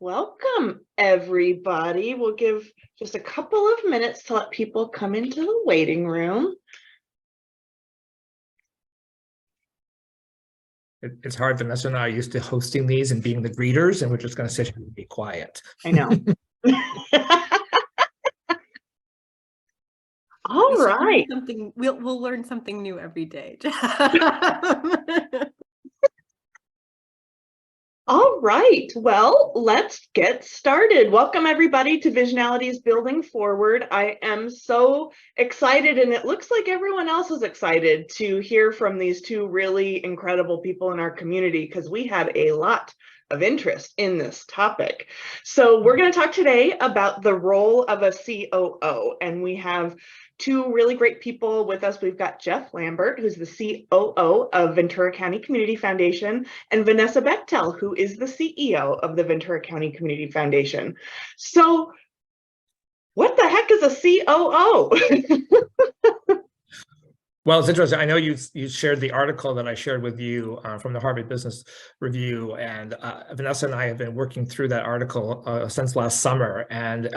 Welcome, everybody. We'll give just a couple of minutes to let people come into the waiting room. It's hard. Vanessa and I are used to hosting these and being the greeters, and we're just going to sit here and be quiet. I know. All right. We'll learn something new every day. All right, well, let's get started. Welcome everybody to Visionality's Building Forward. I am so excited, and it looks like everyone else is excited to hear from these two really incredible people in our community because we had a lot of interest in this topic. So we're going to talk today about the role of a COO, and we have two really great people with us. We've got Jeff Lambert, who's the COO of Ventura County Community Foundation, and Vanessa Bechtel, who is the CEO of the Ventura County Community Foundation. So what the heck is a COO? Well, it's interesting. I know you shared the article that I shared with you from the Harvard Business Review, and Vanessa and I have been working through that article since last summer. And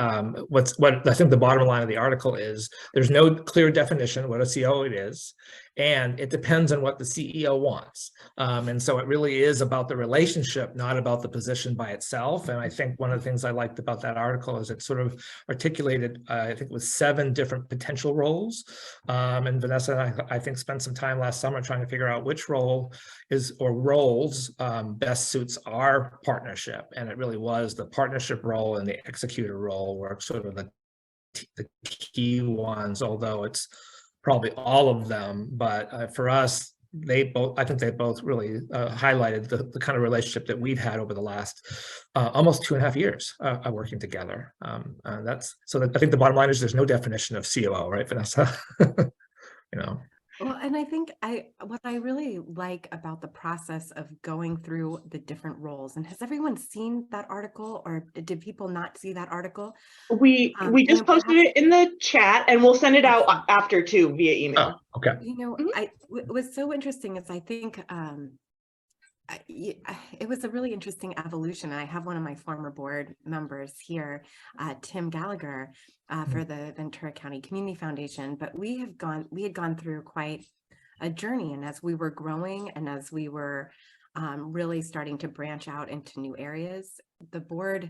what I think the bottom line of the article is there's no clear definition what a COO is, and it depends on what the CEO wants. And so it really is about the relationship, not about the position by itself. And I think one of the things I liked about that article is it sort of articulated, I think it was 7 different potential roles. And Vanessa and I think spent some time last summer trying to figure out which role roles best suits our partnership. And it really was the partnership role and the executor role were sort of the key ones, although it's probably all of them. But for us, I think they both really highlighted the kind of relationship that we've had over the last almost 2.5 years working together. I think the bottom line is there's no definition of COO, right, Vanessa? Well, and I think what I really like about the process of going through the different roles, and has everyone seen that article, or did people not see that article? We just posted it in the chat, and we'll send it out after too via email. Oh, okay. What was so interesting is I think it was a really interesting evolution. I have one of my former board members here, Tim Gallagher, for the Ventura County Community Foundation, but we had gone through quite a journey. And as we were growing and as we were really starting to branch out into new areas, the board,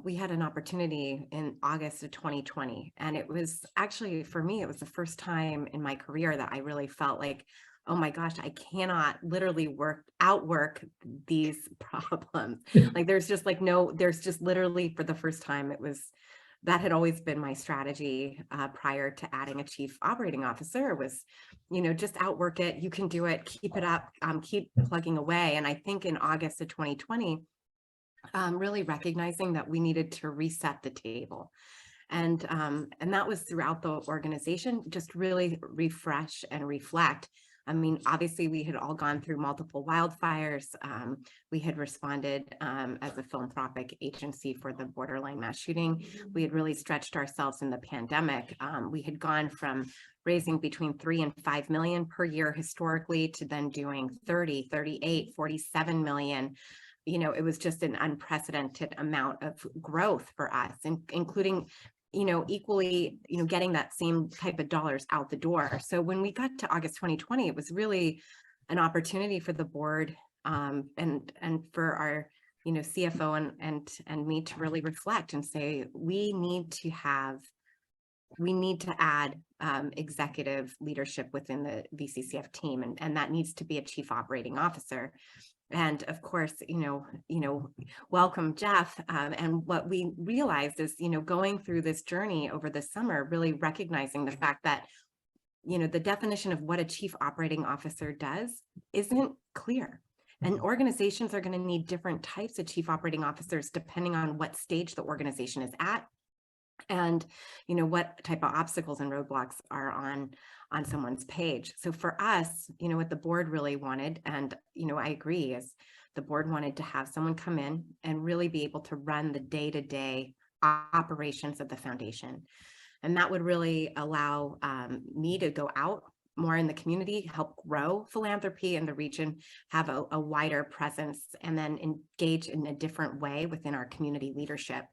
we had an opportunity in August of 2020. And it was actually, for me, it was the first time in my career that I really felt like, oh my gosh, I cannot literally outwork these problems. Like there's just literally for the first time, that had always been my strategy prior to adding a chief operating officer was, just outwork it. You can do it, keep it up, keep plugging away. And I think in August of 2020, really recognizing that we needed to reset the table. And that was throughout the organization, just really refresh and reflect. I mean, obviously, we had all gone through multiple wildfires. We had responded as a philanthropic agency for the borderline mass shooting. We had really stretched ourselves in the pandemic. We had gone from raising between 3 and 5 million per year historically to then doing 30, 38, 47 million. It was just an unprecedented amount of growth for us, including equally, getting that same type of dollars out the door. So when we got to August 2020, it was really an opportunity for the board and for our, CFO and me to really reflect and say, we need to add executive leadership within the VCCF team, and that needs to be a chief operating officer. And of course, welcome, Jeff. And what we realized is, going through this journey over the summer, really recognizing the fact that, the definition of what a chief operating officer does isn't clear. And organizations are going to need different types of chief operating officers depending on what stage the organization is at, and what type of obstacles and roadblocks are on someone's page. So for us, what the board really wanted, and I agree, is the board wanted to have someone come in and really be able to run the day-to-day operations of the foundation. And that would really allow me to go out more in the community, help grow philanthropy in the region, have a wider presence, and then engage in a different way within our community leadership.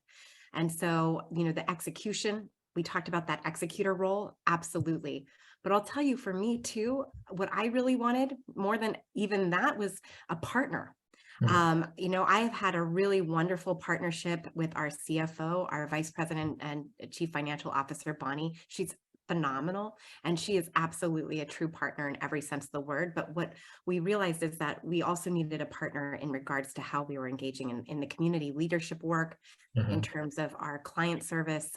And so, the execution, we talked about that executor role, absolutely. But I'll tell you, for me too, what I really wanted more than even that was a partner. I have had a really wonderful partnership with our CFO, our Vice President and Chief Financial Officer, Bonnie. She's phenomenal, and she is absolutely a true partner in every sense of the word. But what we realized is that we also needed a partner in regards to how we were engaging in the community leadership work, in terms of our client service,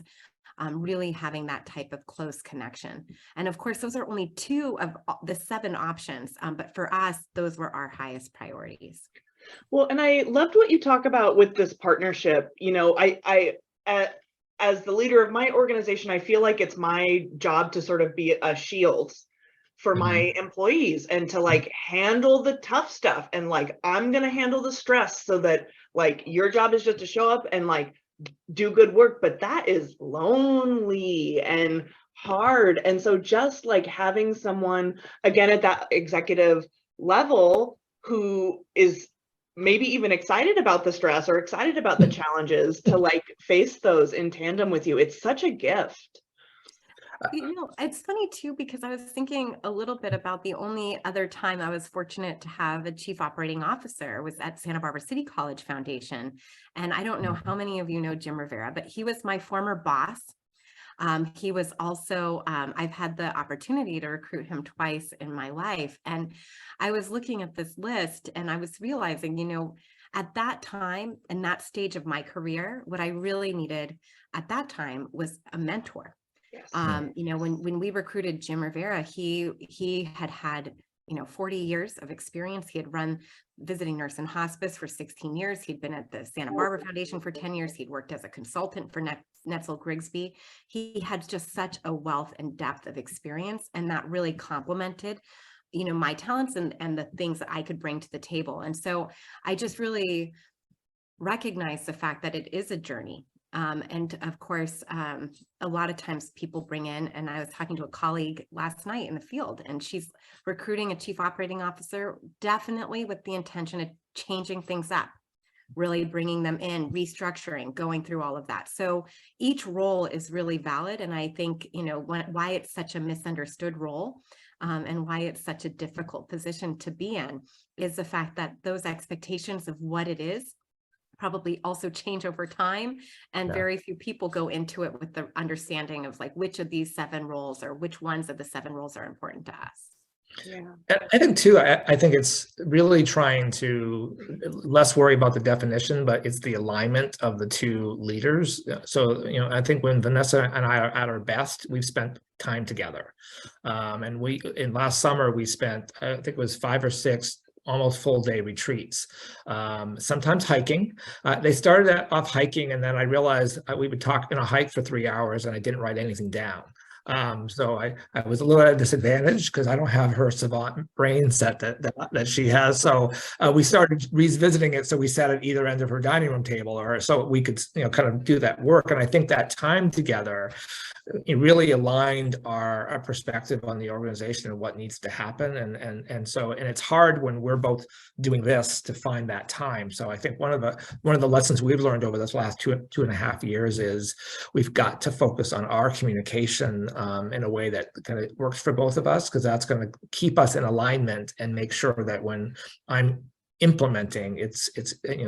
really having that type of close connection. And of course, those are only 2 of the 7 options, but for us, those were our highest priorities. Well, and I loved what you talk about with this partnership. As the leader of my organization, I feel like it's my job to sort of be a shield for my employees and to like handle the tough stuff. And like, I'm going to handle the stress so that like your job is just to show up and like do good work. But that is lonely and hard. And so just like having someone, again, at that executive level who is maybe even excited about the stress or excited about the challenges to like face those in tandem with you. It's such a gift. It's funny too, because I was thinking a little bit about the only other time I was fortunate to have a chief operating officer was at Santa Barbara City College Foundation. And I don't know how many of you know Jim Rivera, but he was my former boss. He was also, I've had the opportunity to recruit him twice in my life. And I was looking at this list and I was realizing, at that time and that stage of my career, what I really needed at that time was a mentor. Yes. When we recruited Jim Rivera, he had 40 years of experience. He had run visiting nurse and hospice for 16 years. He'd been at the Santa Barbara Foundation for 10 years. He'd worked as a consultant for Netzel Grigsby. He had just such a wealth and depth of experience, and that really complemented, my talents and the things that I could bring to the table. And so I just really recognize the fact that it is a journey. And of course, a lot of times people bring in, and I was talking to a colleague last night in the field, and she's recruiting a chief operating officer, definitely with the intention of changing things up, really bringing them in, restructuring, going through all of that. So each role is really valid. And I think, why it's such a misunderstood role, and why it's such a difficult position to be in is the fact that those expectations of what it is probably also change over time, and very few people go into it with the understanding of like which of these 7 roles or which ones of the 7 roles are important to us. Yeah, I think too, I think it's really trying to less worry about the definition, but it's the alignment of the 2 leaders. So, I think when Vanessa and I are at our best, we've spent time together. And last summer, we spent, I think it was 5 or 6 almost full day retreats, sometimes hiking. They started off hiking, and then I realized we would talk in a hike for 3 hours and I didn't write anything down. So I was a little at a disadvantage because I don't have her savant brain set that she has. So we started revisiting it. So we sat at either end of her dining room table, or so we could, kind of do that work. And I think that time together, it really aligned our perspective on the organization and what needs to happen. And it's hard when we're both doing this to find that time. So I think one of the lessons we've learned over this last 2.5 years is we've got to focus on our communication in a way that kind of works for both of us, because that's going to keep us in alignment and make sure that when I'm implementing, it's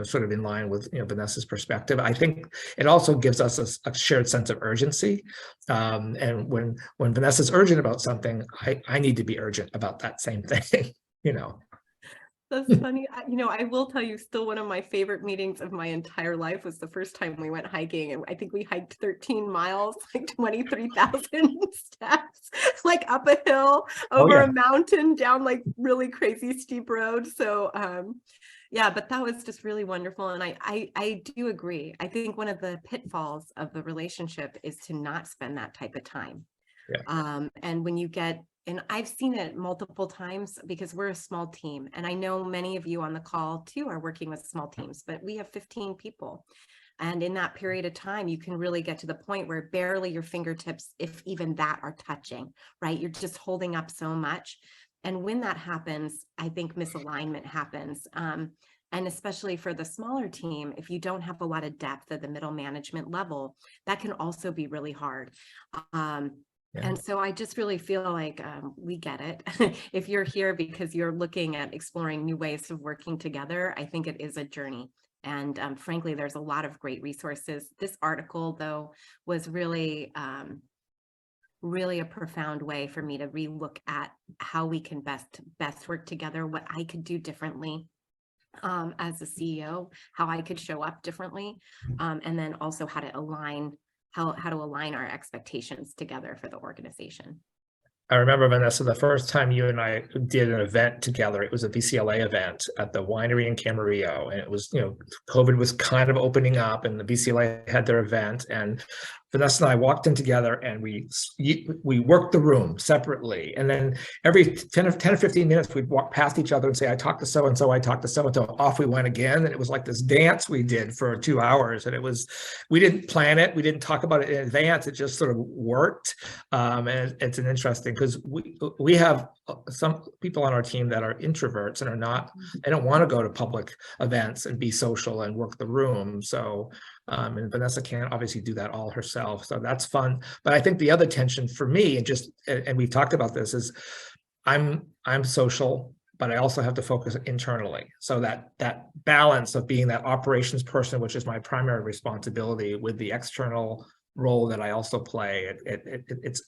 sort of in line with Vanessa's perspective. I think it also gives us a shared sense of urgency, and when Vanessa's urgent about something, I need to be urgent about that same thing. That's funny. I will tell you, still one of my favorite meetings of my entire life was the first time we went hiking. And I think we hiked 13 miles, like 23,000 steps, like up a hill, over a mountain, down like really crazy steep road. So yeah, but that was just really wonderful. And I do agree. I think one of the pitfalls of the relationship is to not spend that type of time. Yeah. And when you get, and I've seen it multiple times because we're a small team. And I know many of you on the call too are working with small teams, but we have 15 people. And in that period of time, you can really get to the point where barely your fingertips, if even that, are touching, right? You're just holding up so much. And when that happens, I think misalignment happens. And especially for the smaller team, if you don't have a lot of depth at the middle management level, that can also be really hard. And so I just really feel like we get it. If you're here because you're looking at exploring new ways of working together, I think it is a journey. And frankly, there's a lot of great resources. This article, though, was really, really a profound way for me to relook at how we can best work together, what I could do differently as a CEO, how I could show up differently, and then also how to align our expectations together for the organization. I remember, Vanessa, the first time you and I did an event together, it was a VCLA event at the winery in Camarillo. And it was, COVID was kind of opening up and the VCLA had their event. And Vanessa and I walked in together and we worked the room separately. And then every 10 or 15 minutes, we'd walk past each other and say, I talked to so-and-so, I talked to so-and-so. Off we went again. And it was like this dance we did for 2 hours. And we didn't plan it. We didn't talk about it in advance. It just sort of worked. And it's an interesting, because we have some people on our team that are introverts and they don't want to go to public events and be social and work the room. So, and Vanessa can't obviously do that all herself. So that's fun. But I think the other tension for me, and we've talked about this, is I'm social, but I also have to focus internally. So that balance of being that operations person, which is my primary responsibility, with the external role that I also play,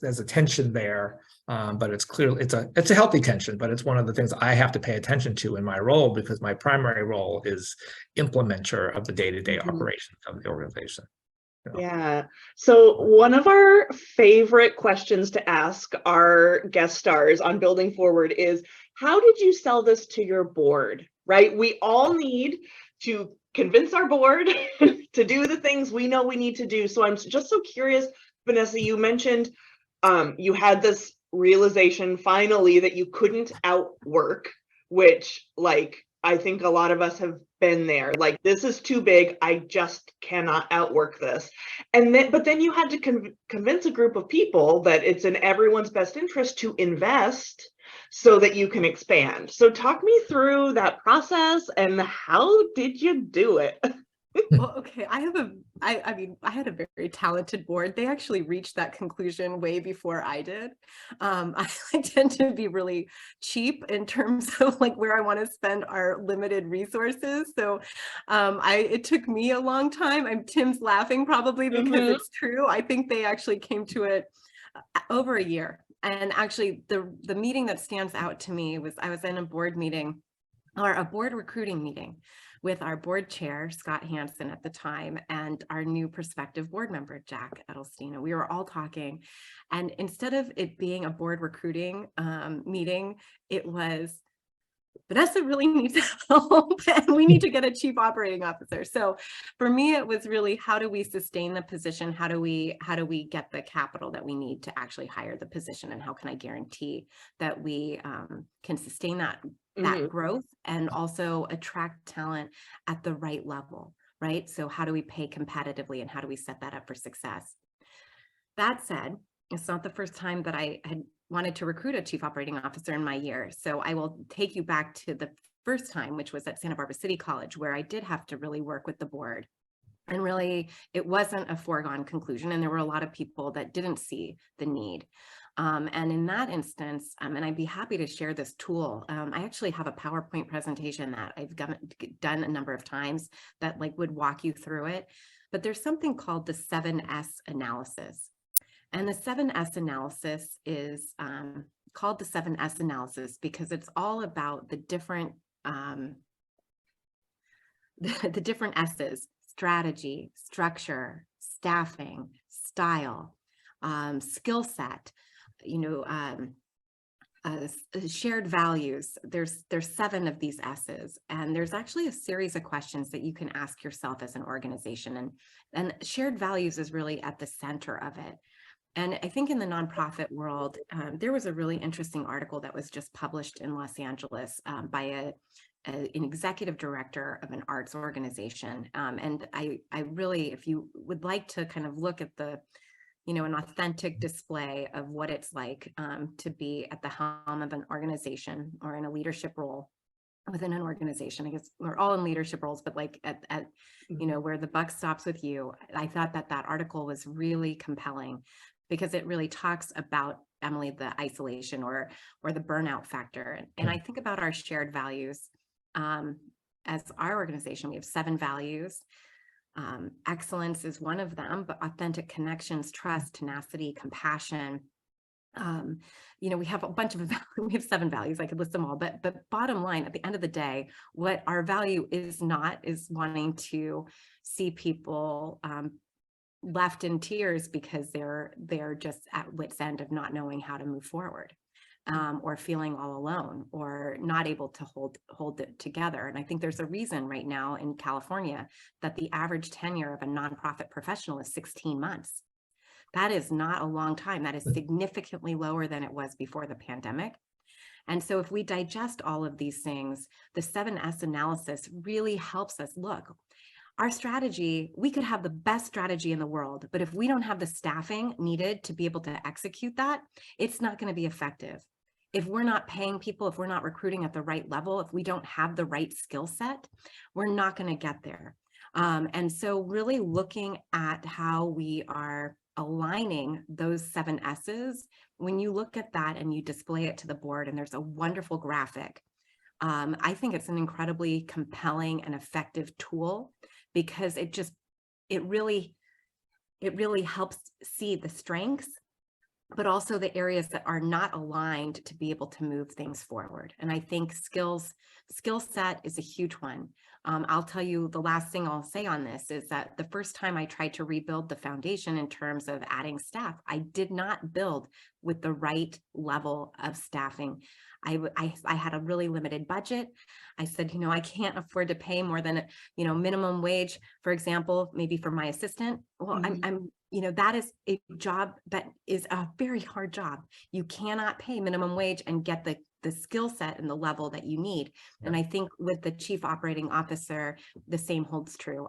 there's a tension there, but it's clearly it's a healthy tension, but it's one of the things I have to pay attention to in my role, because my primary role is implementer of the day-to-day operations of the organization. Yeah. So one of our favorite questions to ask our guest stars on Building Forward is, how did you sell this to your board, right? We all need to convince our board to do the things we know we need to do. So I'm just so curious, Vanessa, you mentioned you had this realization finally that you couldn't outwork, which, like, I think a lot of us have been there. Like, this is too big. I just cannot outwork this. But then you had to convince a group of people that it's in everyone's best interest to invest so that you can expand. So talk me through that process and how did you do it? Well, okay, I had a very talented board. They actually reached that conclusion way before I did. I tend to be really cheap in terms of like where I want to spend our limited resources. So it took me a long time. Tim's laughing probably because it's true. I think they actually came to it over a year. And actually the meeting that stands out to me was, I was in a board meeting, or a board recruiting meeting, with our board chair, Scott Hansen at the time, and our new prospective board member, Jack Edelstein. And we were all talking. And instead of it being a board recruiting meeting, it was, Vanessa really needs help and we need to get a chief operating officer. So for me, it was really, how do we sustain the position? How do we get the capital that we need to actually hire the position? And how can I guarantee that we can sustain that growth and also attract talent at the right level, right? So how do we pay competitively and how do we set that up for success? That said, it's not the first time that I had wanted to recruit a chief operating officer in my year. So I will take you back to the first time, which was at Santa Barbara City College, where I did have to really work with the board. And really, it wasn't a foregone conclusion. And there were a lot of people that didn't see the need. And in that instance, and I'd be happy to share this tool. I actually have a PowerPoint presentation that I've done a number of times that would walk you through it. But there's something called the 7S analysis. And the 7S analysis is called the 7S analysis because it's all about the different S's: strategy, structure, staffing, style, skill set, shared values. There's 7 of these S's, and there's actually a series of questions that you can ask yourself as an organization, and shared values is really at the center of it. And I think in the nonprofit world, there was a really interesting article that was just published in Los Angeles by an executive director of an arts organization. And I really, if you would like to kind of look at the, an authentic display of what it's like to be at the helm of an organization or in a leadership role within an organization. I guess we're all in leadership roles, but like at where the buck stops with you. I thought that article was really compelling because it really talks about, Emily, the isolation or the burnout factor. And I think about our shared values. As our organization, we have 7 values. Excellence is one of them, but authentic connections, trust, tenacity, compassion. We have a bunch of, we have 7 values. I could list them all, but bottom line, at the end of the day, what our value is not is wanting to see people left in tears because they're just at wit's end of not knowing how to move forward. Or feeling all alone or not able to hold it together. And I think there's a reason right now in California that the average tenure of a nonprofit professional is 16 months. That is not a long time. That is significantly lower than it was before the pandemic. And so if we digest all of these things, the 7S analysis really helps us look. Our strategy, we could have the best strategy in the world, but if we don't have the staffing needed to be able to execute that, it's not going to be effective. If we're not paying people, if we're not recruiting at the right level, if we don't have the right skill set, we're not going to get there. And so really looking at how we are aligning those 7 S's, when you look at that and you display it to the board, and there's a wonderful graphic, I think it's an incredibly compelling and effective tool because it really helps see the strengths, but also the areas that are not aligned to be able to move things forward. And I think skill set is a huge one. I'll tell you the last thing I'll say on this is that the first time I tried to rebuild the foundation in terms of adding staff, I did not build with the right level of staffing. I had a really limited budget. I said, I can't afford to pay more than, minimum wage, for example, maybe for my assistant. Well, I'm that is a job that is a very hard job. You cannot pay minimum wage and get the skill set and the level that you need. And I think with the chief operating officer, the same holds true.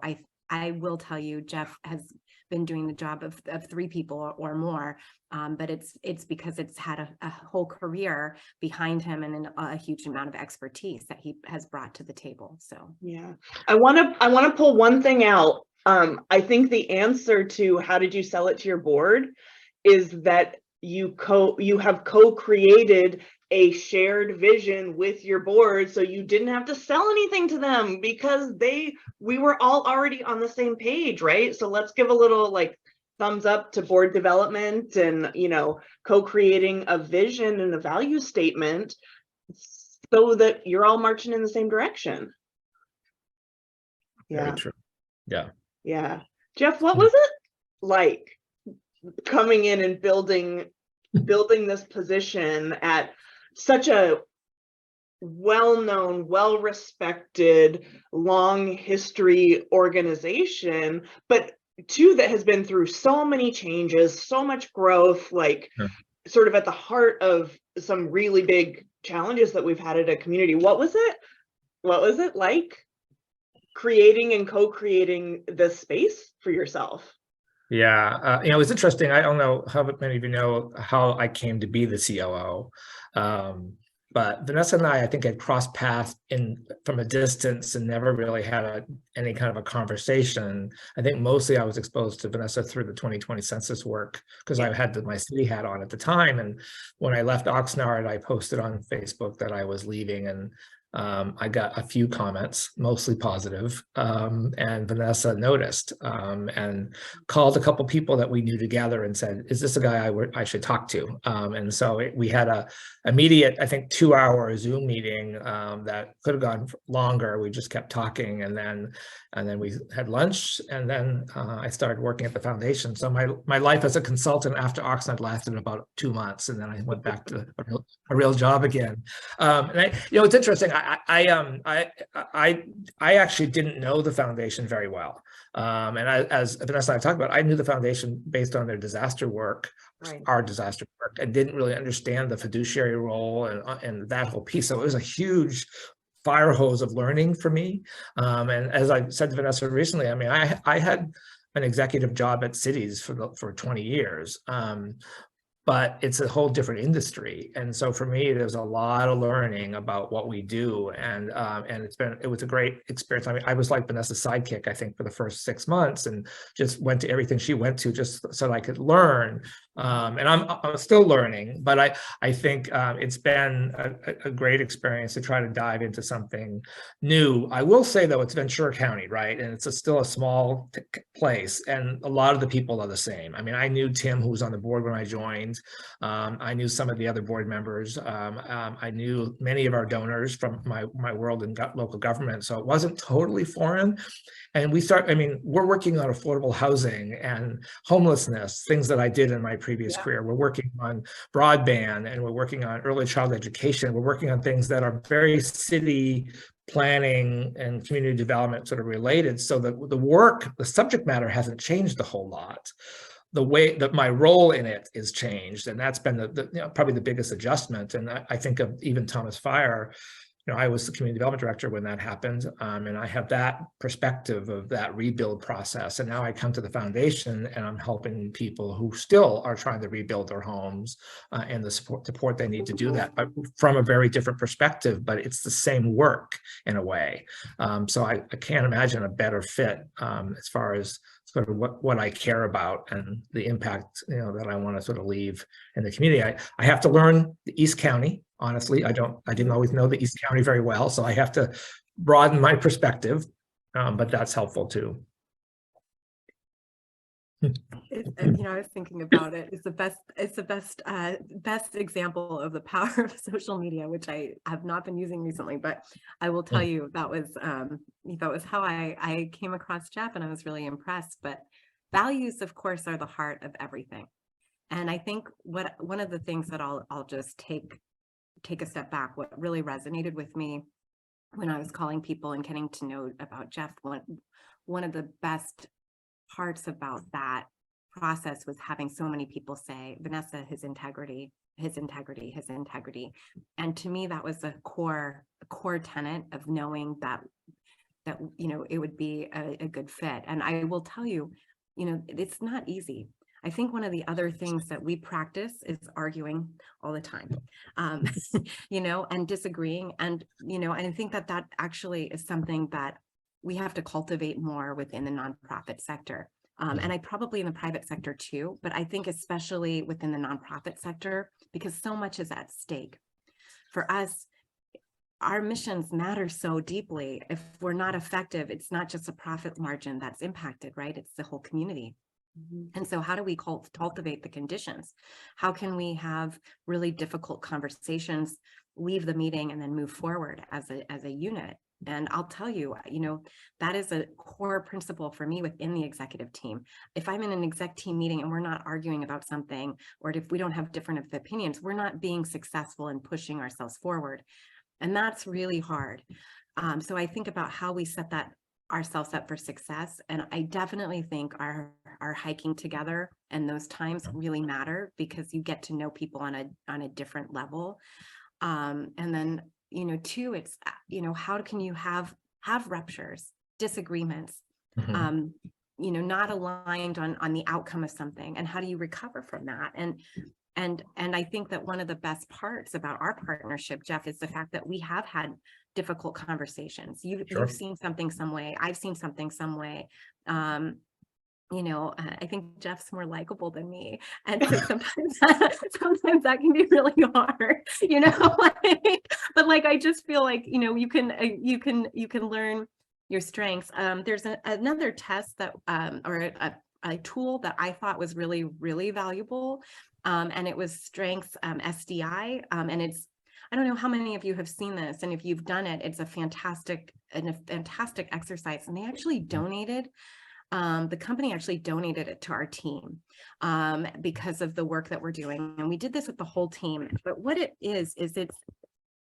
I will tell you, Jeff has been doing the job of 3 people or more, but it's because it's had a whole career behind him and a huge amount of expertise that he has brought to the table. So yeah, I want to pull one thing out. I think the answer to how did you sell it to your board is that you have co-created a shared vision with your board, so you didn't have to sell anything to them because we were all already on the same page, right? So let's give a little thumbs up to board development and co-creating a vision and a value statement so that you're all marching in the same direction. Very true. Yeah. Jeff, what was it like coming in and building this position at such a well-known, well-respected, long history organization, but that has been through so many changes, so much growth, sort of at the heart of some really big challenges that we've had at a community. What was it like creating and co-creating this space for yourself? Yeah, it was interesting. I don't know how many of you know how I came to be the COO, but Vanessa and I think, had crossed paths from a distance and never really had any kind of a conversation. I think mostly I was exposed to Vanessa through the 2020 census work because I had my city hat on at the time. And when I left Oxnard, I posted on Facebook that I was leaving, and I got a few comments, mostly positive, and Vanessa noticed and called a couple people that we knew together and said, is this a guy I should talk to? And so we had a immediate, I think, 2-hour Zoom meeting that could have gone longer. We just kept talking, and then we had lunch, and then I started working at the foundation. So my life as a consultant after Oxnard lasted about 2 months, and then I went back to a real job again. And it's interesting. I actually didn't know the foundation very well. And as Vanessa and I talked about, I knew the foundation based on their disaster work, right. Our disaster work, and didn't really understand the fiduciary role and that whole piece. So it was a huge fire hose of learning for me. And as I said to Vanessa recently, I mean, I had an executive job at Cities for 20 years. But it's a whole different industry, and so for me, there's a lot of learning about what we do, and it was a great experience. I mean, I was like Vanessa's sidekick, I think, for the first 6 months, and just went to everything she went to just so that I could learn. And I'm still learning, but I think it's been a great experience to try to dive into something new. I will say though, it's Ventura County, right, and it's still a small place, and a lot of the people are the same. I mean, I knew Tim, who was on the board when I joined. I knew some of the other board members. I knew many of our donors from my world in local government, so it wasn't totally foreign. And I mean, we're working on affordable housing and homelessness, things that I did in my previous career. We're working on broadband, and we're working on early child education. We're working on things that are very city planning and community development sort of related. So the subject matter hasn't changed a whole lot. The way that my role in it is changed, and that's been probably the biggest adjustment. And I think of even Thomas Fire. I was the community development director when that happened, and I have that perspective of that rebuild process. And now I come to the foundation, and I'm helping people who still are trying to rebuild their homes and the support they need to do that, but from a very different perspective. But it's the same work in a way. So I can't imagine a better fit as far as sort of what I care about and the impact that I want to sort of leave in the community. I have to learn the East County. Honestly, I didn't always know the East County very well, so I have to broaden my perspective, but that's helpful too. I was thinking about it. It's the best example of the power of social media, which I have not been using recently, but I will tell you that was how I came across Jeff, and I was really impressed. But values, of course, are the heart of everything. And I think one of the things that I'll just take a step back, what really resonated with me when I was calling people and getting to know about Jeff, one of the best parts about that process was having so many people say, Vanessa, his integrity. And to me, that was a core tenet of knowing that it would be a good fit. And I will tell you, it's not easy. I think one of the other things that we practice is arguing all the time, and disagreeing. And, and I think that actually is something that we have to cultivate more within the nonprofit sector. And I probably in the private sector too, but I think especially within the nonprofit sector, because so much is at stake. For us, our missions matter so deeply. If we're not effective, it's not just a profit margin that's impacted, right? It's the whole community. And so how do we cultivate the conditions? How can we have really difficult conversations, leave the meeting, and then move forward as a unit? And I'll tell you, that is a core principle for me within the executive team. If I'm in an exec team meeting and we're not arguing about something, or if we don't have different opinions, we're not being successful in pushing ourselves forward. And that's really hard. So I think about how we set ourselves up for success. And I definitely think our hiking together and those times really matter, because you get to know people on a different level. And then, two, it's, how can you have ruptures, disagreements, not aligned on the outcome of something, and how do you recover from that? And I think that one of the best parts about our partnership, Jeff, is the fact that we have had difficult conversations. You've seen something some way, I've seen something some way. I think Jeff's more likable than me, and so sometimes that can be really hard, but I just feel like you can learn your strengths. There's another test that or a tool that I thought was really, really valuable, and it was Strengths SDI, and it's, I don't know how many of you have seen this, and if you've done it, it's a fantastic exercise. And they actually donated, the company actually donated it to our team because of the work that we're doing. And we did this with the whole team. But what it is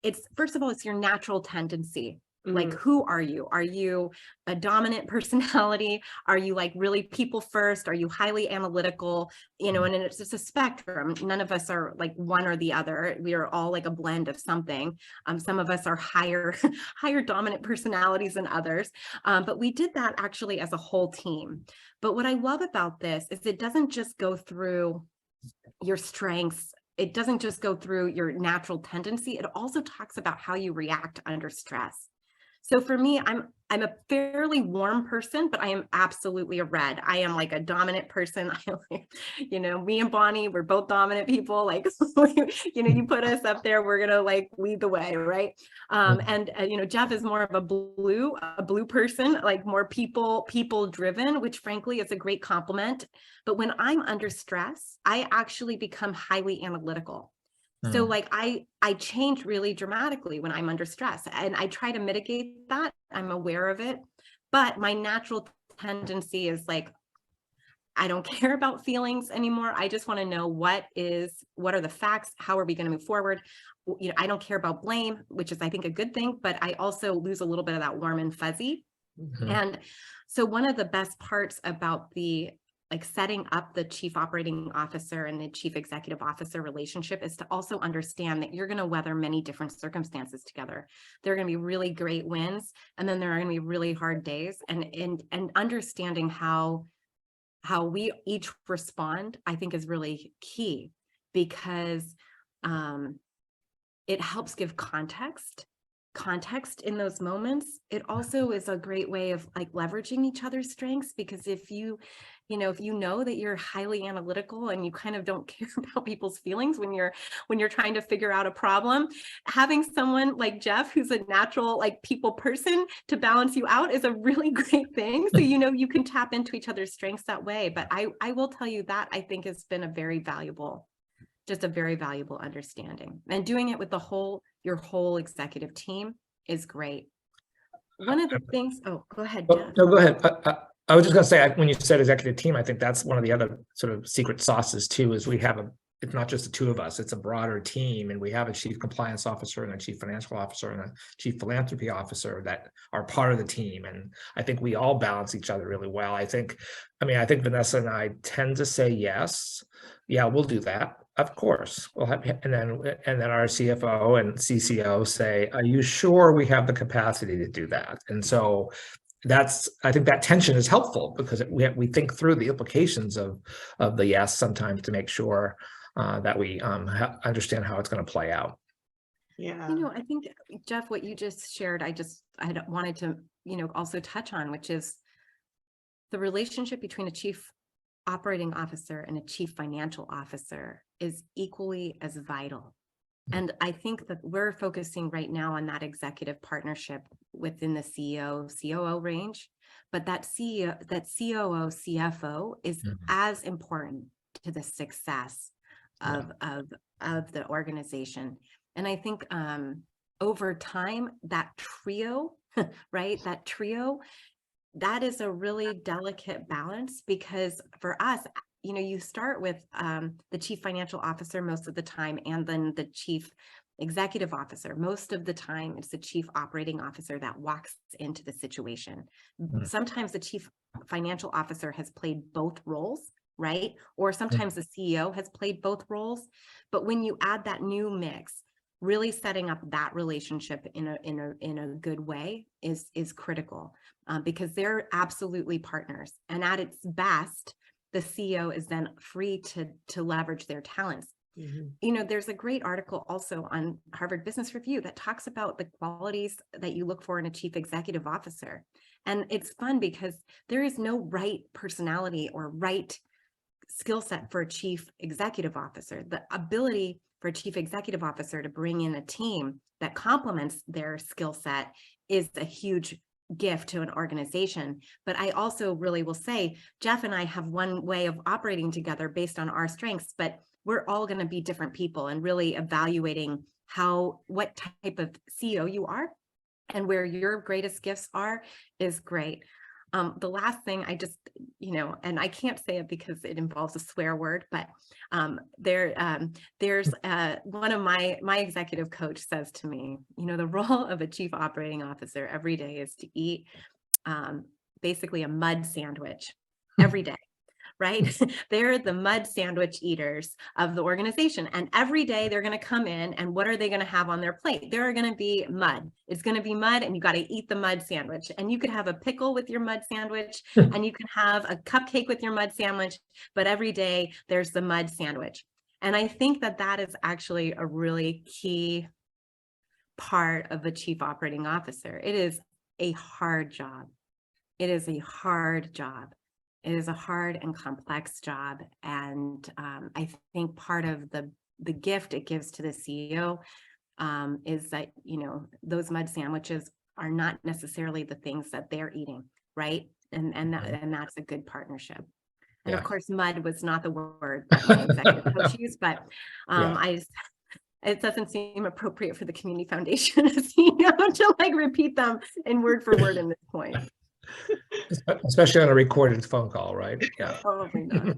it's first of all, it's your natural tendency Like, who are you? Are you a dominant personality? Are you like really people first? Are you highly analytical? You know, and it's just a spectrum. None of us are like one or the other. We are all like a blend of something. Some of us are higher dominant personalities than others. But we did that actually as a whole team. But what I love about this is it doesn't just go through your strengths. It doesn't just go through your natural tendency. It also talks about how you react under stress. So for me, I'm a fairly warm person, but I am absolutely a red. I am like a dominant person. You know, me and Bonnie, we're both dominant people. Like, you know, you put us up there, we're gonna like lead the way, right? And you know, Jeff is more of a blue person, like more people driven, which frankly is a great compliment. But when I'm under stress, I actually become highly analytical. So like I change really dramatically when I'm under stress, and I try to mitigate that. I'm aware of it, but my natural tendency is like, I don't care about feelings anymore. I just want to know what are the facts? How are we going to move forward? You know, I don't care about blame, which is I think a good thing, but I also lose a little bit of that warm and fuzzy. And so one of the best parts about the like setting up the chief operating officer and the chief executive officer relationship is to also understand that you're going to weather many different circumstances together. There are going to be really great wins, and then there are going to be really hard days, and understanding how we each respond, I think, is really key, because it helps give context in those moments. It also is a great way of like leveraging each other's strengths, because if you know that you're highly analytical and you kind of don't care about people's feelings when you're trying to figure out a problem, having someone like Jeff, who's a natural like people person, to balance you out is a really great thing. So, you know, you can tap into each other's strengths that way. But I will tell you that I think has been a very valuable understanding, and doing it with your whole executive team is great. One of the things, go ahead, Jeff. No, go ahead. I was just going to say, when you said executive team, I think that's one of the other sort of secret sauces too, is it's not just the two of us, it's a broader team. And we have a chief compliance officer and a chief financial officer and a chief philanthropy officer that are part of the team. And I think we all balance each other really well. I think Vanessa and I tend to say, yes, yeah, we'll do that. Of course, we'll have, and then our CFO and CCO say, are you sure we have the capacity to do that? And so I think that tension is helpful, because we think through the implications of the yes sometimes to make sure that we understand how it's going to play out. Yeah. You know, I think, Jeff, what you just shared, I wanted to, you know, also touch on, which is the relationship between a chief operating officer and a chief financial officer is equally as vital. And I think that we're focusing right now on that executive partnership within the CEO, COO range, but that COO, CFO is as important to the success of the organization. And I think over time, that trio, right, that is a really delicate balance, because for us, you know, you start with the chief financial officer most of the time, and then the chief executive officer. Most of the time, it's the chief operating officer that walks into the situation. Sometimes the chief financial officer has played both roles, right? Or sometimes the CEO has played both roles. But when you add that new mix, really setting up that relationship in a good way is critical, because they're absolutely partners. And at its best, the CEO is then free to leverage their talents. You know, there's a great article also on Harvard Business Review that talks about the qualities that you look for in a chief executive officer. And it's fun because there is no right personality or right skill set for a chief executive officer. The ability for a chief executive officer to bring in a team that complements their skill set is a huge gift to an organization. But I also really will say, Jeff and I have one way of operating together based on our strengths, but we're all going to be different people, and really evaluating what type of CEO you are and where your greatest gifts are is great. The last thing I just, and I can't say it because it involves a swear word, but there's one of my executive coach says to me, the role of a chief operating officer every day is to eat basically a mud sandwich every day. Right? They're the mud sandwich eaters of the organization. And every day they're going to come in, and what are they going to have on their plate? There are going to be mud. It's going to be mud, and you got to eat the mud sandwich. And you could have a pickle with your mud sandwich, and you can have a cupcake with your mud sandwich, but every day there's the mud sandwich. And I think that that is actually a really key part of a chief operating officer. It is a hard job. It is a hard job. It is a hard and complex job. And I think part of the gift it gives to the CEO is that, those mud sandwiches are not necessarily the things that they're eating, right? And that's a good partnership. And of course, mud was not the word that my executive coach used, but it doesn't seem appropriate for the community foundation to repeat them in word for word in this point. Especially on a recorded phone call, right? Yeah. Probably not.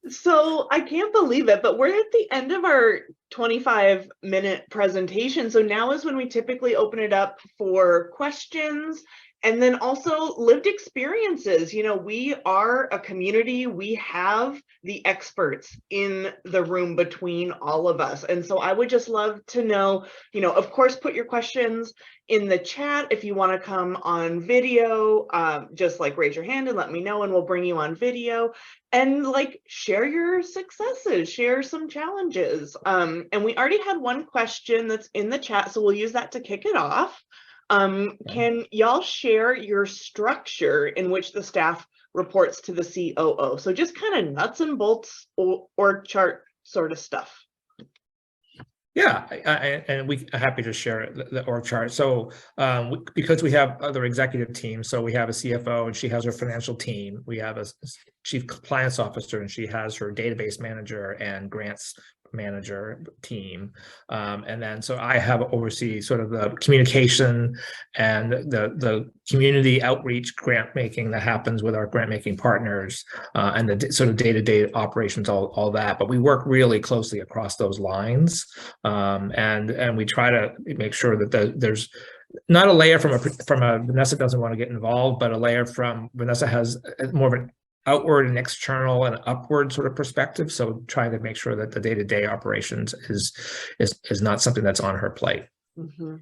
So I can't believe it, but we're at the end of our 25-minute presentation. So now is when we typically open it up for questions and then also lived experiences. We are a community. We have the experts in the room between all of us. And so I would just love to know, of course, put your questions in the chat. If you want to come on video, just raise your hand and let me know, and we'll bring you on video, and share your successes, share some challenges. And we already had one question that's in the chat, so we'll use that to kick it off. Can y'all share your structure in which the staff reports to the COO? So just kind of nuts and bolts org chart sort of stuff. Yeah, and we are happy to share the org chart. So because we have other executive teams, so we have a CFO and she has her financial team. We have a chief compliance officer and she has her database manager and grants manager team. And then so I have oversee sort of the communication and the community outreach grant making that happens with our grant making partners, and the sort of day-to-day operations, all that. But we work really closely across those lines, and we try to make sure that there's not a layer from a Vanessa doesn't want to get involved, but a layer from Vanessa has more of an outward and external and upward sort of perspective. So trying to make sure that the day-to-day operations is not something that's on her plate. Mm-hmm.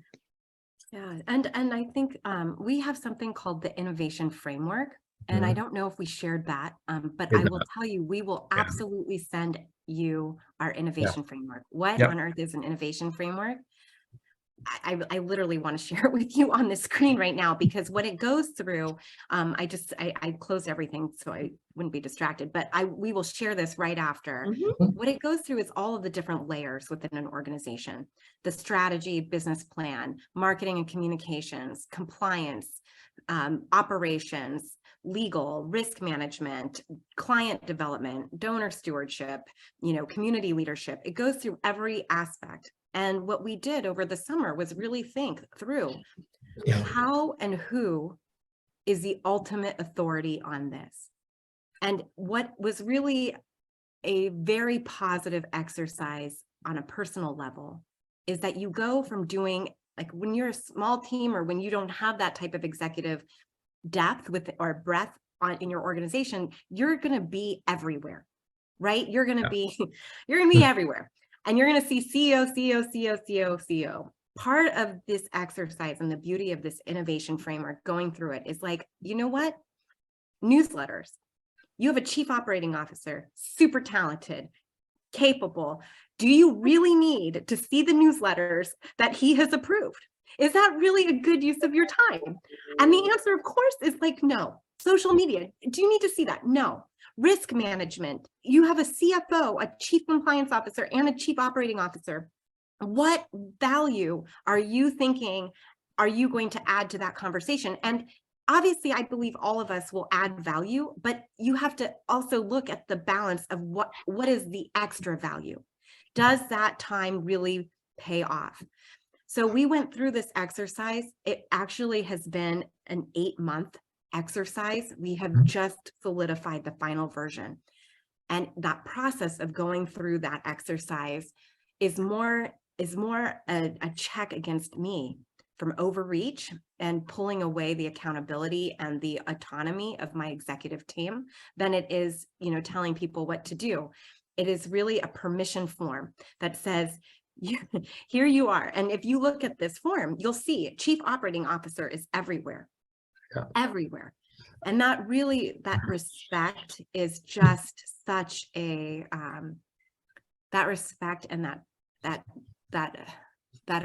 Yeah, and I think we have something called the innovation framework, and I don't know if we shared that, but I will tell you, we will absolutely send you our innovation framework. What on earth is an innovation framework? I literally want to share it with you on the screen right now, because what it goes through, I closed everything so I wouldn't be distracted, but we will share this right after. What it goes through is all of the different layers within an organization: the strategy, business plan, marketing and communications, compliance, operations, legal, risk management, client development, donor stewardship, community leadership. It goes through every aspect. And what we did over the summer was really think through how and who is the ultimate authority on this. And what was really a very positive exercise on a personal level is that you go from doing, when you're a small team or when you don't have that type of executive depth or breadth in your organization, you're going to be everywhere, right? You're going to be everywhere. And you're going to see CEO. Part of this exercise and the beauty of this innovation framework going through it is you know what? Newsletters. You have a chief operating officer, super talented, capable. Do you really need to see the newsletters that he has approved? Is that really a good use of your time? And the answer, of course, is no. Social media. Do you need to see that? No. Risk management. You have a CFO, a chief compliance officer, and a chief operating officer. What value are you thinking are you going to add to that conversation? And obviously, I believe all of us will add value, but you have to also look at the balance of what is the extra value. Does that time really pay off? So we went through this exercise. It actually has been an 8-month exercise. We have just solidified the final version. And that process of going through that exercise is more a check against me from overreach and pulling away the accountability and the autonomy of my executive team than it is, telling people what to do. It is really a permission form that says, here you are. And if you look at this form, you'll see Chief Operating Officer is everywhere, everywhere. And that respect is just such a, that respect and that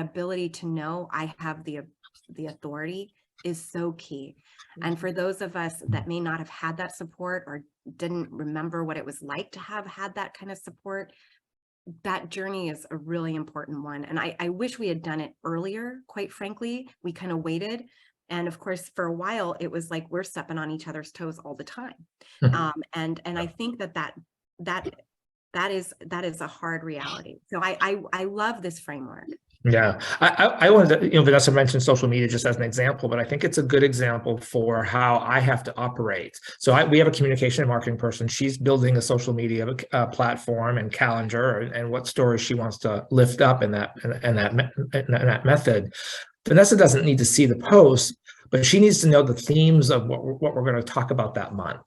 ability to know I have the authority is so key. And for those of us that may not have had that support or didn't remember what it was like to have had that kind of support, that journey is a really important one. And I wish we had done it earlier, quite frankly. We kind of waited. And of course, for a while, it was like we're stepping on each other's toes all the time. And I think that is a hard reality. So I love this framework. Yeah, I wanted to, Vanessa mentioned social media just as an example, but I think it's a good example for how I have to operate. So we have a communication and marketing person. She's building a social media platform and calendar and what stories she wants to lift up in that method. Vanessa doesn't need to see the post, but she needs to know the themes of what we're going to talk about that month.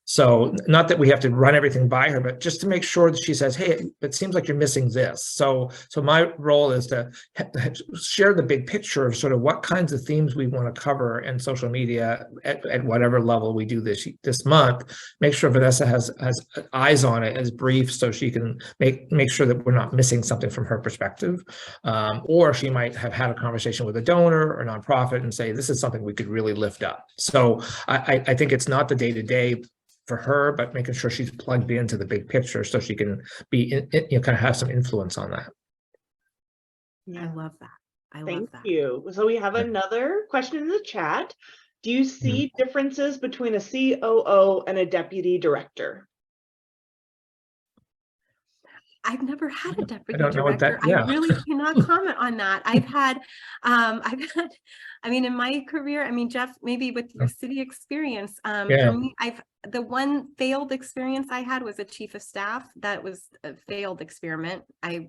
So not that we have to run everything by her, but just to make sure that she says, hey, it seems like you're missing this. So my role is to share the big picture of sort of what kinds of themes we want to cover in social media at whatever level we do this month. Make sure Vanessa has eyes on it as brief so she can make sure that we're not missing something from her perspective. Or she might have had a conversation with a donor or nonprofit and say, this is something we could really lift up. So I think it's not the day-to-day for her, but making sure she's plugged into the big picture so she can be, kind of have some influence on that. Yeah. I love that. Thank you. So we have another question in the chat. Do you see differences between a COO and a deputy director? I've never had a deputy director. I really cannot comment on that. I've had, I mean, in my career, Jeff, maybe with your city experience, for me, the one failed experience I had was a chief of staff. That was a failed experiment. That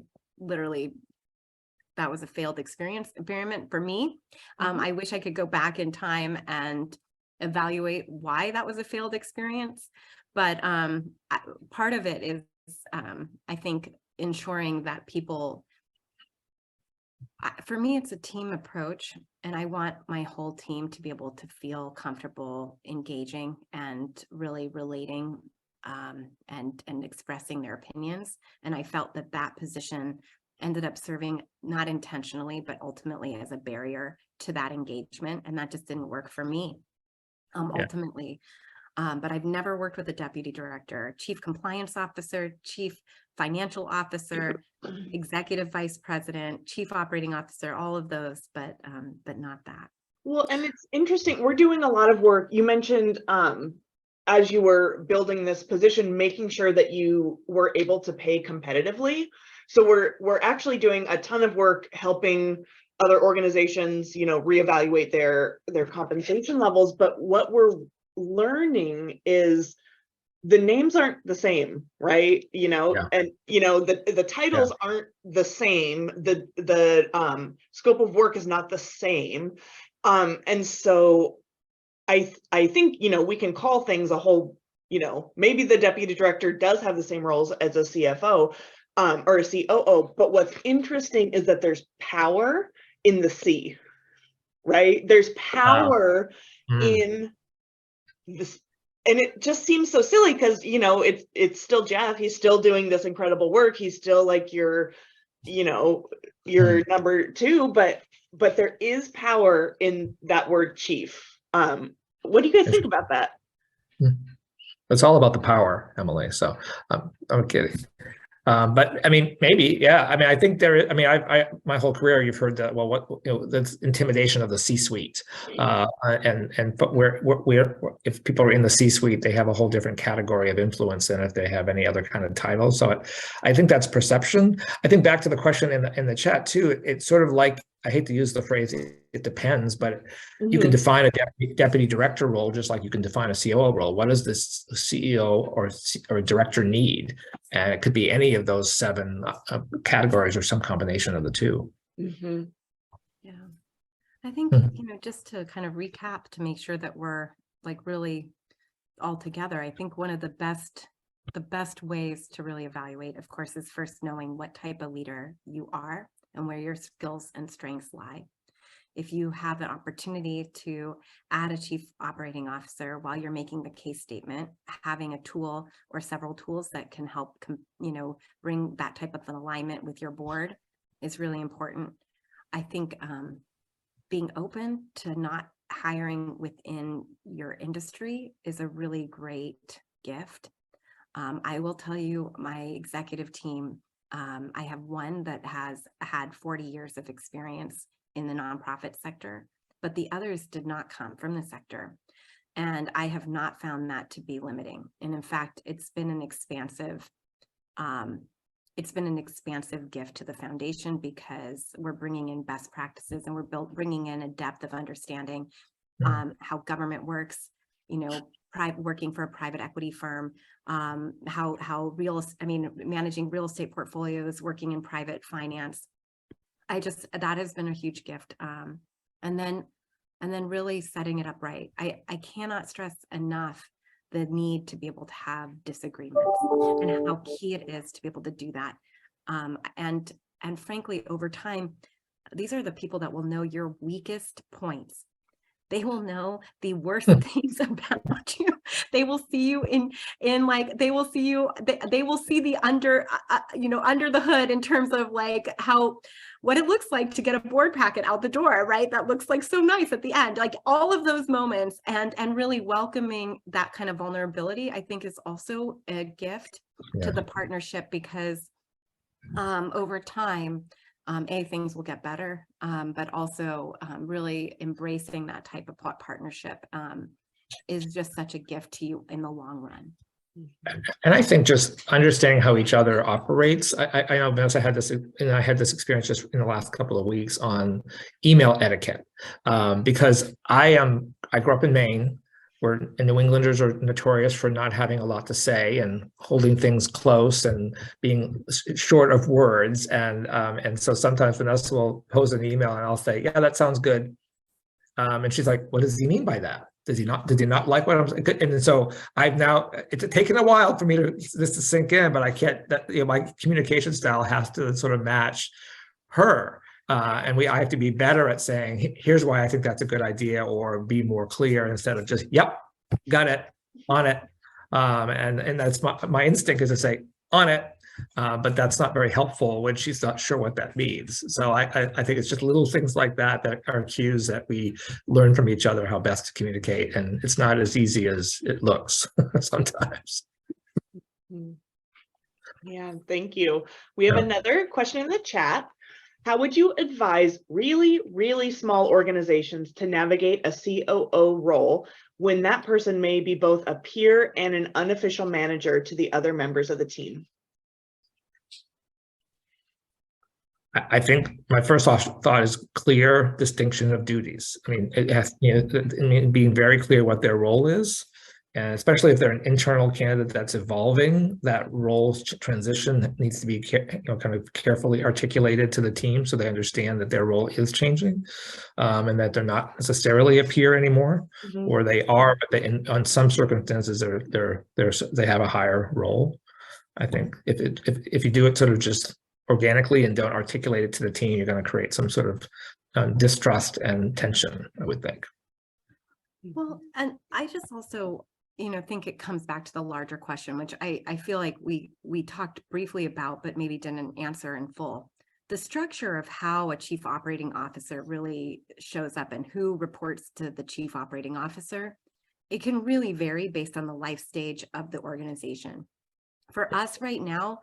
was a failed experiment for me. I wish I could go back in time and evaluate why that was a failed experience. But part of it is, I think, ensuring that people, for me, it's a team approach, and I want my whole team to be able to feel comfortable engaging and really relating and expressing their opinions. And I felt that position ended up serving, not intentionally, but ultimately as a barrier to that engagement. And that just didn't work for me ultimately. But I've never worked with a deputy director, chief compliance officer, chief financial officer, executive vice president, chief operating officer, all of those, but not that. Well, and it's interesting. We're doing a lot of work. You mentioned as you were building this position, making sure that you were able to pay competitively. So we're actually doing a ton of work helping other organizations, reevaluate their compensation levels. But what we're learning is the names aren't the same, right? And the titles aren't the same. The scope of work is not the same. And so I think, we can call things a whole, maybe the deputy director does have the same roles as a CFO or a COO, but what's interesting is that there's power in the C, right? There's power in this, and it just seems so silly because it's still Jeff. He's still doing this incredible work. He's still like your number two, but there is power in that word chief. What do you guys think about that? It's all about the power, Emily. So I'm kidding. But maybe, I think my whole career, you've heard that, that's intimidation of the C-suite. But if people are in the C-suite, they have a whole different category of influence than if they have any other kind of title. So I think that's perception. I think back to the question in the chat too, it's sort of like I hate to use the phrase, it depends, but you can define a deputy director role just like you can define a COO role. What does this CEO or director need? And it could be any of those 7 categories or some combination of the 2. Yeah, I think, just to kind of recap to make sure that we're like really all together, I think one of the best ways to really evaluate, of course, is first knowing what type of leader you are and where your skills and strengths lie. If you have an opportunity to add a chief operating officer while you're making the case statement, having a tool or several tools that can help, bring that type of an alignment with your board is really important. I think being open to not hiring within your industry is a really great gift. I will tell you, my executive team, I have one that has had 40 years of experience in the nonprofit sector, but the others did not come from the sector. And I have not found that to be limiting. And in fact, it's been an expansive gift to the foundation, because we're bringing in best practices and we're bringing in a depth of understanding how government works, working for a private equity firm, managing real estate portfolios, working in private finance. That has been a huge gift. And then really setting it up right. I cannot stress enough the need to be able to have disagreements and how key it is to be able to do that. And frankly, over time, these are the people that will know your weakest points. They will know the worst things about you. They will see you they will see the under the hood in terms of like what it looks like to get a board packet out the door, right? That looks like so nice at the end, like all of those moments, and really welcoming that kind of vulnerability, I think, is also a gift to the partnership, because over time, things will get better, but also really embracing that type of partnership is just such a gift to you in the long run. And I think just understanding how each other operates. I know Vanessa had this, and I had this experience just in the last couple of weeks on email etiquette, because I grew up in Maine, where New Englanders are notorious for not having a lot to say and holding things close and being short of words. And so sometimes Vanessa will pose an email and I'll say, yeah, that sounds good. And she's like, what does he mean by that? Did he not like what I'm saying? And so it's taken a while for me this to sink in, but I can't, my communication style has to sort of match her. And I have to be better at saying, here's why I think that's a good idea, or be more clear instead of just, yep, got it, on it. And that's my instinct is to say, on it. But that's not very helpful when she's not sure what that means. So I think it's just little things like that are cues that we learn from each other how best to communicate. And it's not as easy as it looks sometimes. Yeah, thank you. We have another question in the chat. How would you advise really, really small organizations to navigate a COO role when that person may be both a peer and an unofficial manager to the other members of the team? I think my first thought is clear distinction of duties. I mean, it has, being very clear what their role is, and especially if they're an internal candidate that's evolving, that role transition needs to be kind of carefully articulated to the team so they understand that their role is changing, and that they're not necessarily a peer anymore, or they are, but on some circumstances they have a higher role. I think if you do it sort of just organically and don't articulate it to the team, you're going to create some sort of distrust and tension, I would think. Well, and I just also, think it comes back to the larger question, which I feel like we talked briefly about, but maybe didn't answer in full. The structure of how a chief operating officer really shows up and who reports to the chief operating officer, it can really vary based on the life stage of the organization. For us right now,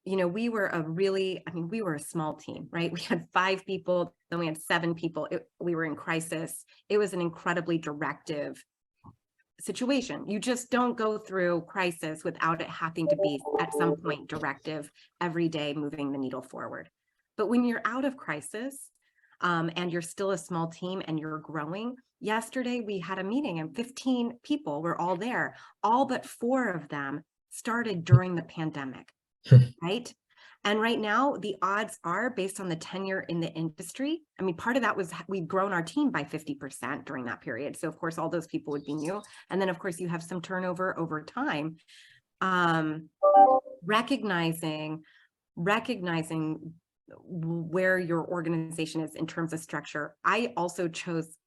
we were a small team, right? We had 5 people, then we had 7 people. We were in crisis. It was an incredibly directive situation. You just don't go through crisis without it having to be at some point directive every day, moving the needle forward. But when you're out of crisis, and you're still a small team and you're growing. Yesterday, we had a meeting and 15 people were all there. All but 4 of them started during the pandemic, right? And right now, the odds are, based on the tenure in the industry, I mean, part of that was we've grown our team by 50% during that period. So of course, all those people would be new. And then of course, you have some turnover over time. Recognizing where your organization is in terms of structure. I also chose,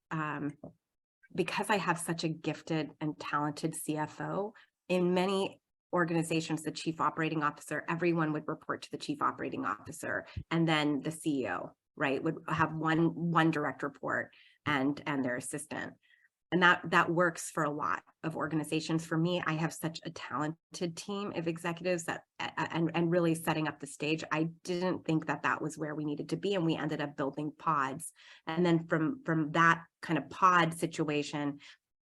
because I have such a gifted and talented CFO, in many organizations, the chief operating officer, everyone would report to the chief operating officer, and then the CEO, right, would have one direct report and their assistant. And that works for a lot of organizations. For me, I have such a talented team of executives that and really setting up the stage. I didn't think that was where we needed to be, and we ended up building pods. And then from that kind of pod situation,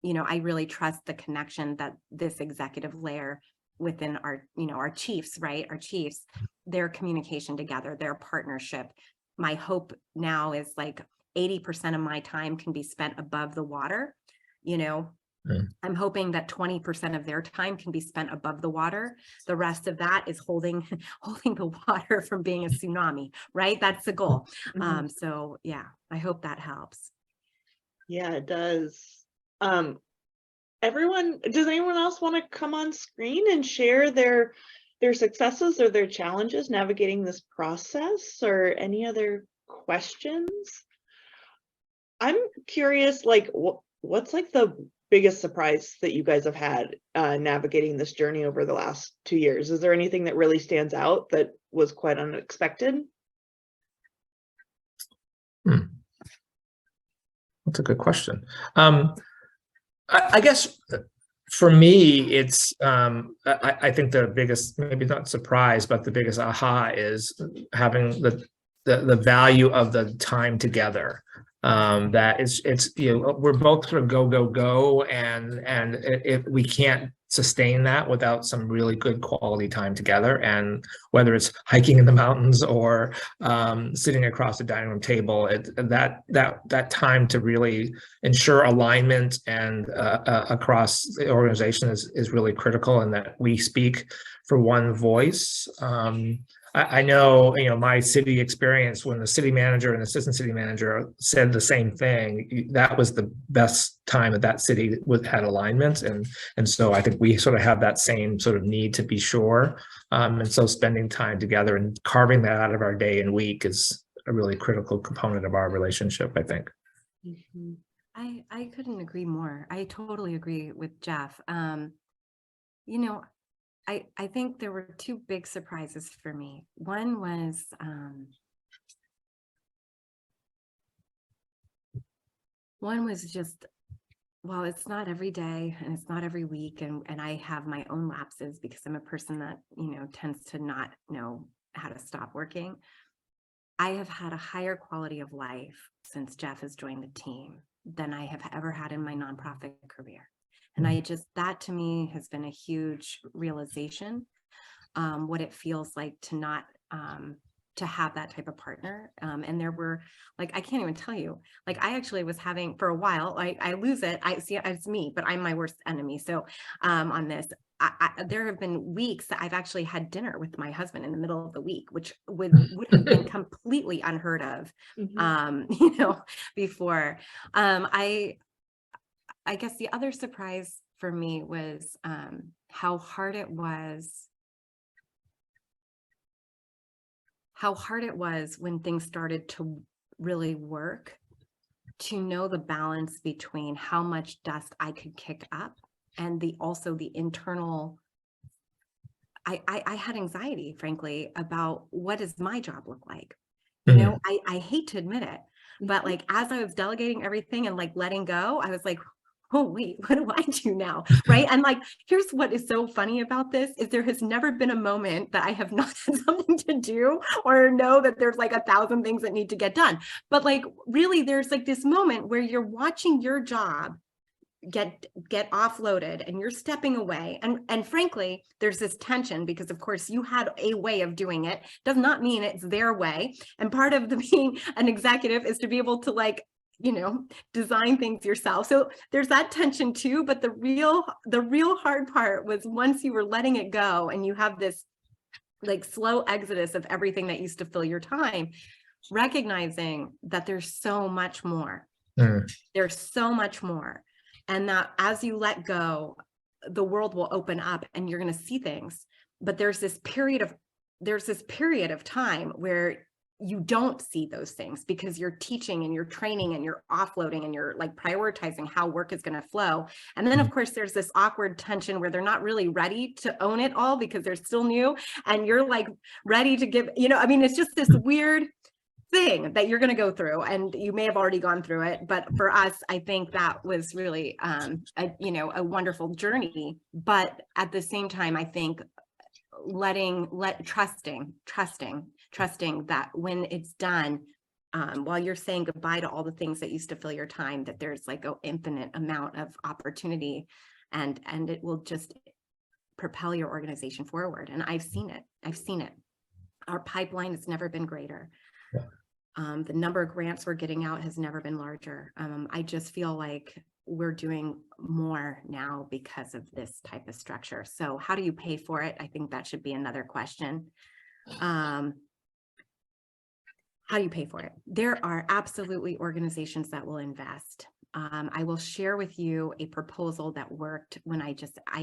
I really trust the connection that this executive layer within our chiefs, right? Our chiefs, their communication together, their partnership. My hope now is like 80% of my time can be spent above the water. I'm hoping that 20% of their time can be spent above the water. The rest of that is holding the water from being a tsunami, right? That's the goal. So yeah, I hope that helps. Yeah, it does. Does anyone else want to come on screen and share their successes or their challenges navigating this process, or any other questions? I'm curious, like, what's like the biggest surprise that you guys have had navigating this journey over the last 2 years? Is there anything that really stands out that was quite unexpected? That's a good question. I guess for me, it's I think the biggest, maybe not surprise, but the biggest aha is having the value of the time together. That it's we're both sort of go, and if we can't sustain that without some really good quality time together, and whether it's hiking in the mountains or sitting across the dining room table, that time to really ensure alignment and across the organization is really critical, and that we speak for one voice. I know, my city experience, when the city manager and assistant city manager said the same thing, that was the best time that city had alignment. And so I think we sort of have that same sort of need to be sure. And so spending time together and carving that out of our day and week is a really critical component of our relationship, I think. I couldn't agree more. I totally agree with Jeff. I think there were 2 big surprises for me. One was just, well, it's not every day and it's not every week, and I have my own lapses because I'm a person that tends to not know how to stop working. I have had a higher quality of life since Jeff has joined the team than I have ever had in my nonprofit career. And that to me has been a huge realization, what it feels like to not, to have that type of partner. And there were, like, I can't even tell you, like, I actually was having for a while, I lose it. I see it's me, but I'm my worst enemy. So on this, there have been weeks that I've actually had dinner with my husband in the middle of the week, which would have been completely unheard of, before. I guess the other surprise for me was how hard it was when things started to really work, to know the balance between how much dust I could kick up and also the internal. I had anxiety, frankly, about what does my job look like. I hate to admit it, but like, as I was delegating everything and like letting go, I was like, oh, wait, what do I do now? Right. And like, here's what is so funny about this is there has never been a moment that I have not had something to do or know that there's like 1,000 things that need to get done. But like, really, there's like this moment where you're watching your job get offloaded and you're stepping away. And frankly, there's this tension because of course you had a way of doing it, does not mean it's their way. And part of the being an executive is to be able to like, you know, design things yourself. So there's that tension too, but the real hard part was once you were letting it go and you have this like slow exodus of everything that used to fill your time, recognizing that there's so much more. There's so much more. And that as you let go, the world will open up and you're going to see things. But there's this period of time where you don't see those things because you're teaching and you're training and you're offloading and you're like prioritizing how work is going to flow. And then of course there's this awkward tension where they're not really ready to own it all because they're still new and you're like ready to give, you know, I mean, it's just this weird thing that you're going to go through, and you may have already gone through it, but for us, I think that was really a wonderful journey. But at the same time, I think trusting that when it's done, while you're saying goodbye to all the things that used to fill your time, that there's like an infinite amount of opportunity, and it will just propel your organization forward. And I've seen it. Our pipeline has never been greater. The number of grants we're getting out has never been larger. I just feel like we're doing more now because of this type of structure. So how do you pay for it? I think that should be another question. How do you pay for it? There are absolutely organizations that will invest. I will share with you a proposal that worked when I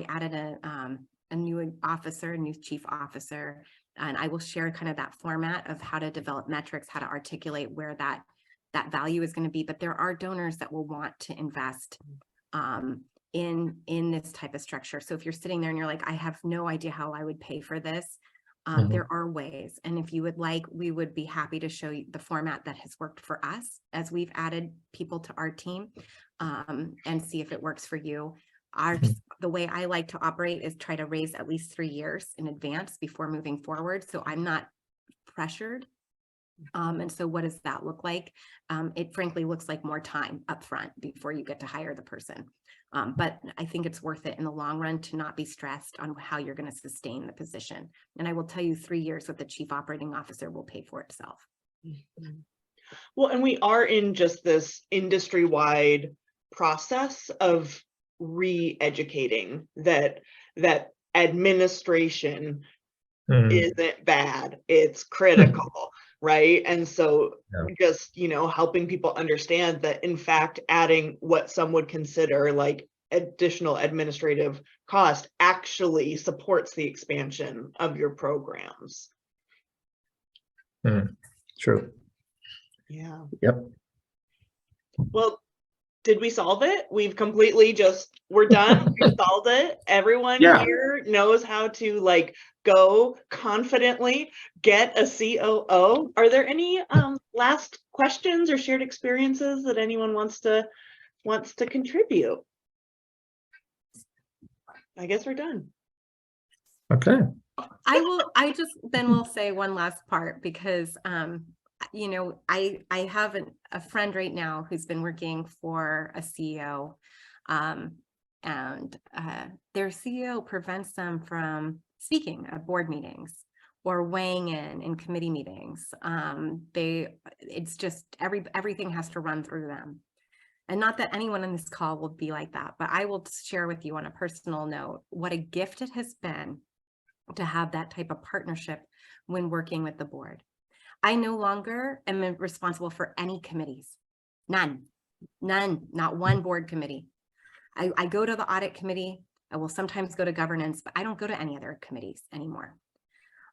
added a new officer, a new chief officer. And I will share kind of that format of how to develop metrics, how to articulate where that value is going to be. But there are donors that will want to invest in this type of structure. So if you're sitting there and you're like, I have no idea how I would pay for this, there are ways. And if you would like, we would be happy to show you the format that has worked for us as we've added people to our team, and see if it works for you. The way I like to operate is try to raise at least 3 years in advance before moving forward. So I'm not pressured. And so what does that look like? It frankly looks like more time upfront before you get to hire the person. But I think it's worth it in the long run to not be stressed on how you're going to sustain the position. And I will tell you 3 years with the chief operating officer will pay for itself. Well, and we are in just this industry-wide process of re-educating that administration isn't bad, it's critical. Right. And so just, helping people understand that, in fact, adding what some would consider like additional administrative cost actually supports the expansion of your programs. True. Yeah. Yep. Well, did we solve it? We've completely we're done. We solved it. Everyone here knows how to like go confidently get a COO. Are there any last questions or shared experiences that anyone wants to contribute? I guess we're done. Okay. I just then will say one last part because I have a friend right now who's been working for a CEO, and their CEO prevents them from speaking at board meetings or weighing in committee meetings. It's just everything has to run through them. And not that anyone on this call will be like that, but I will share with you on a personal note what a gift it has been to have that type of partnership when working with the board. I no longer am responsible for any committees. None, not one board committee. I go to the audit committee. I will sometimes go to governance, but I don't go to any other committees anymore.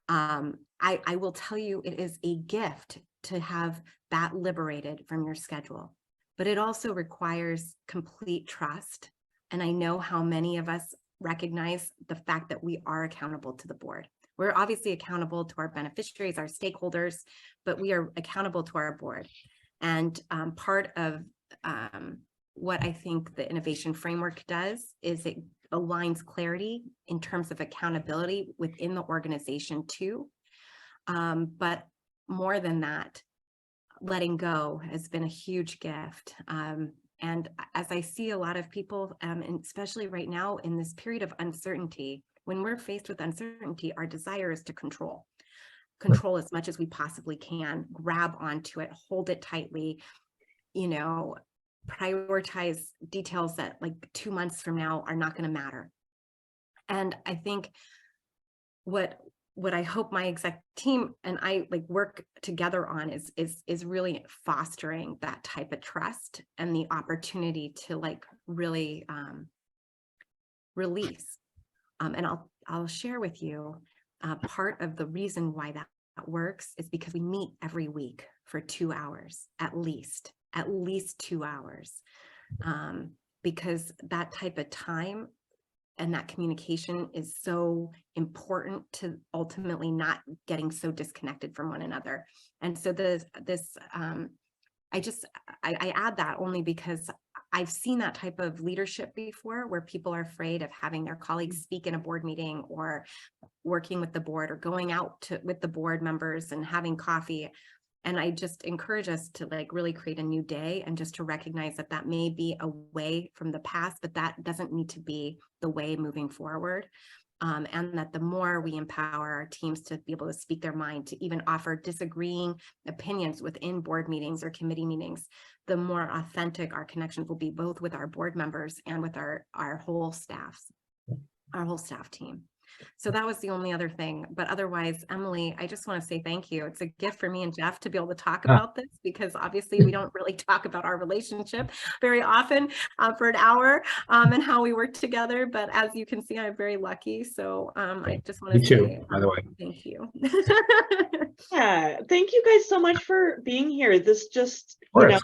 I will tell you, it is a gift to have that liberated from your schedule, but it also requires complete trust. And I know how many of us recognize the fact that we are accountable to the board. We're obviously accountable to our beneficiaries, our stakeholders, but we are accountable to our board. And part of what I think the innovation framework does is it aligns clarity in terms of accountability within the organization too. But more than that, letting go has been a huge gift. And as I see a lot of people, and especially right now in this period of uncertainty, when we're faced with uncertainty, our desire is to control as much as we possibly can, grab onto it, hold it tightly, you know, prioritize details that like 2 months from now are not going to matter. And I think what I hope my exec team and I like work together on is really fostering that type of trust and the opportunity to like really release. And I'll share with you part of the reason why that works is because we meet every week for 2 hours, at least 2 hours, because that type of time and that communication is so important to ultimately not getting so disconnected from one another. And so I add that only because I've seen that type of leadership before, where people are afraid of having their colleagues speak in a board meeting or working with the board or going out with the board members and having coffee. And I just encourage us to like really create a new day and just to recognize that that may be a way from the past, but that doesn't need to be the way moving forward. And that the more we empower our teams to be able to speak their mind, to even offer disagreeing opinions within board meetings or committee meetings, the more authentic our connections will be, both with our board members and with our whole staff team. So that was the only other thing. But otherwise, Emily, I just want to say thank you. It's a gift for me and Jeff to be able to talk about this, because obviously we don't really talk about our relationship very often for an hour and how we work together. But as you can see, I'm very lucky. So I just want to say by the way. Thank you. Yeah, thank you guys so much for being here. This just, you know,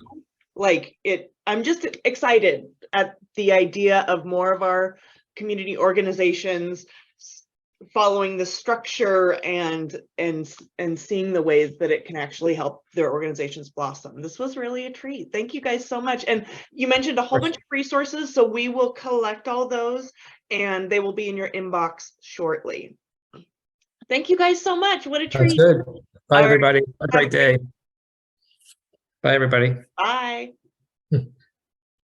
like I'm just excited at the idea of more of our community organizations following the structure and seeing the ways that it can actually help their organizations blossom. This was really a treat. Thank you guys so much. And you mentioned a whole bunch of resources, so we will collect all those and they will be in your inbox shortly. Thank you guys so much. What a treat. That's good. Bye, everybody. Have a great day. Bye, everybody. Bye.